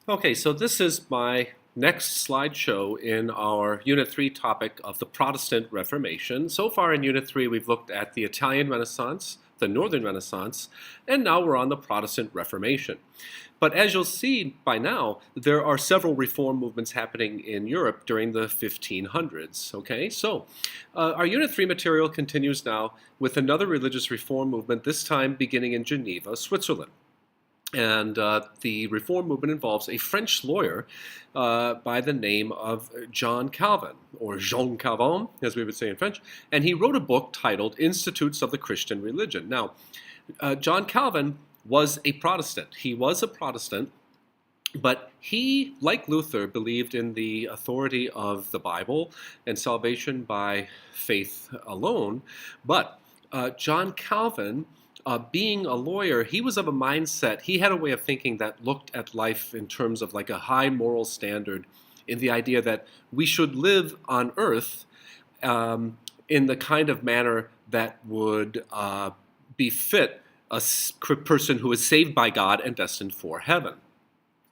Okay, so this is my next slideshow in our Unit 3 topic of the Protestant Reformation. So far in Unit 3, we've looked at the Italian Renaissance, the Northern Renaissance, and now we're on the Protestant Reformation. But as you'll see by now, there are several reform movements happening in Europe during the 1500s. Okay, so our Unit 3 material continues now with another religious reform movement, this time beginning in Geneva, Switzerland. And the reform movement involves a French lawyer by the name of John Calvin, or Jean Calvin, as we would say in French. And he wrote a book titled Institutes of the Christian Religion. Now, John Calvin was a Protestant. He was a Protestant, but he, like Luther, believed in the authority of the Bible and salvation by faith alone. But John Calvin, being a lawyer, he was of a mindset, he had a way of thinking that looked at life in terms of like a high moral standard, in the idea that we should live on earth in the kind of manner that would befit a person who is saved by God and destined for heaven.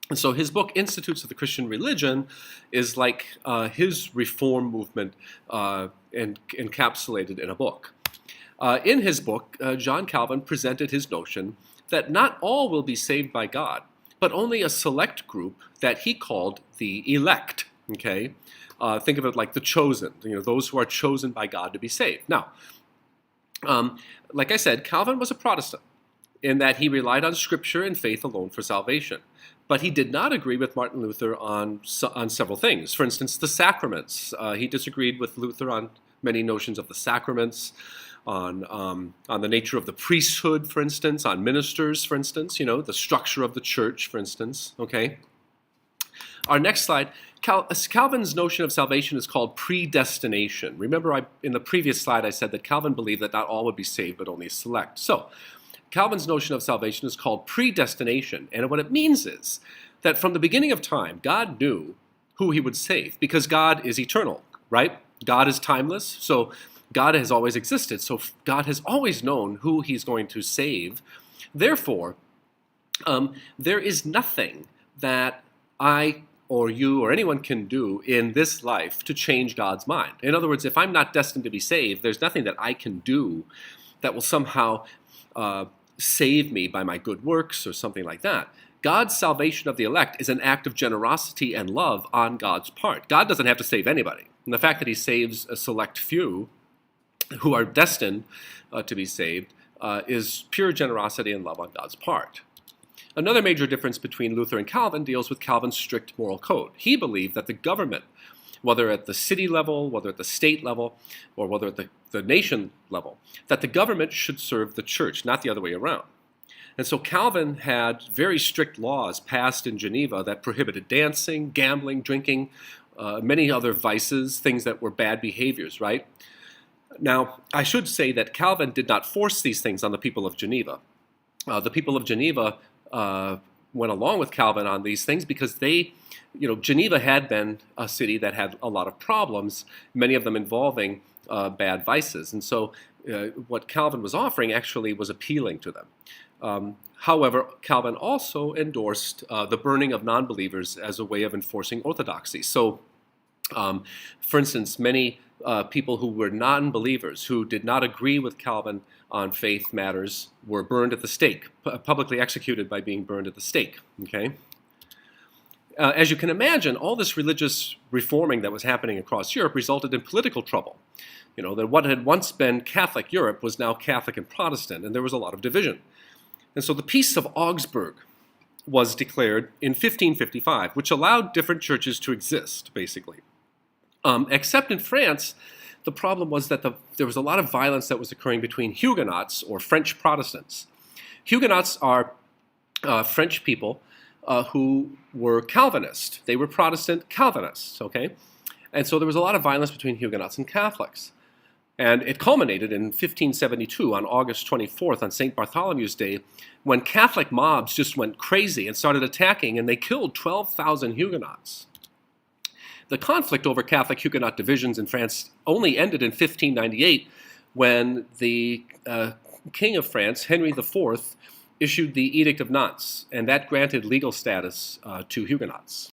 And so his book, Institutes of the Christian Religion, is like his reform movement encapsulated in a book. In his book, John Calvin presented his notion that not all will be saved by God, but only a select group that he called the elect. Okay, think of it like the chosen, those who are chosen by God to be saved. Now, like I said, Calvin was a Protestant in that he relied on Scripture and faith alone for salvation. But he did not agree with Martin Luther on several things. For instance, the sacraments. He disagreed with Luther on many notions of the sacraments, on the nature of the priesthood, for instance, on ministers, for instance, the structure of the church, for instance, okay? Our next slide, Calvin's notion of salvation is called predestination. Remember, in the previous slide, I said that Calvin believed that not all would be saved, but only select. So, Calvin's notion of salvation is called predestination, and what it means is that from the beginning of time, God knew who he would save, because God is eternal, right? God is timeless, so God has always existed, so God has always known who he's going to save. Therefore, there is nothing that I or you or anyone can do in this life to change God's mind. In other words, if I'm not destined to be saved, there's nothing that I can do that will somehow save me by my good works or something like that. God's salvation of the elect is an act of generosity and love on God's part. God doesn't have to save anybody. And the fact that he saves a select few who are destined to be saved is pure generosity and love on God's part. Another major difference between Luther and Calvin deals with Calvin's strict moral code. He believed that the government, whether at the city level, whether at the state level, or whether at the nation level, that the government should serve the church, not the other way around. And so Calvin had very strict laws passed in Geneva that prohibited dancing, gambling, drinking, many other vices, things that were bad behaviors, right? Now, I should say that Calvin did not force these things on the people of Geneva. The people of Geneva went along with Calvin on these things because Geneva had been a city that had a lot of problems, many of them involving bad vices. And so what Calvin was offering actually was appealing to them. However, Calvin also endorsed the burning of non-believers as a way of enforcing orthodoxy. So, for instance, many people who were non-believers, who did not agree with Calvin on faith matters, were burned at the stake, publicly executed by being burned at the stake. Okay. As you can imagine, all this religious reforming that was happening across Europe resulted in political trouble. That what had once been Catholic Europe was now Catholic and Protestant, and there was a lot of division. And so the Peace of Augsburg was declared in 1555, which allowed different churches to exist, basically. Except in France, the problem was that there was a lot of violence that was occurring between Huguenots, or French Protestants. Huguenots are French people who were Calvinist. They were Protestant Calvinists, okay? And so there was a lot of violence between Huguenots and Catholics. And it culminated in 1572, on August 24th, on St. Bartholomew's Day, when Catholic mobs just went crazy and started attacking, and they killed 12,000 Huguenots. The conflict over Catholic Huguenot divisions in France only ended in 1598 when the King of France, Henry IV, issued the Edict of Nantes, and that granted legal status to Huguenots.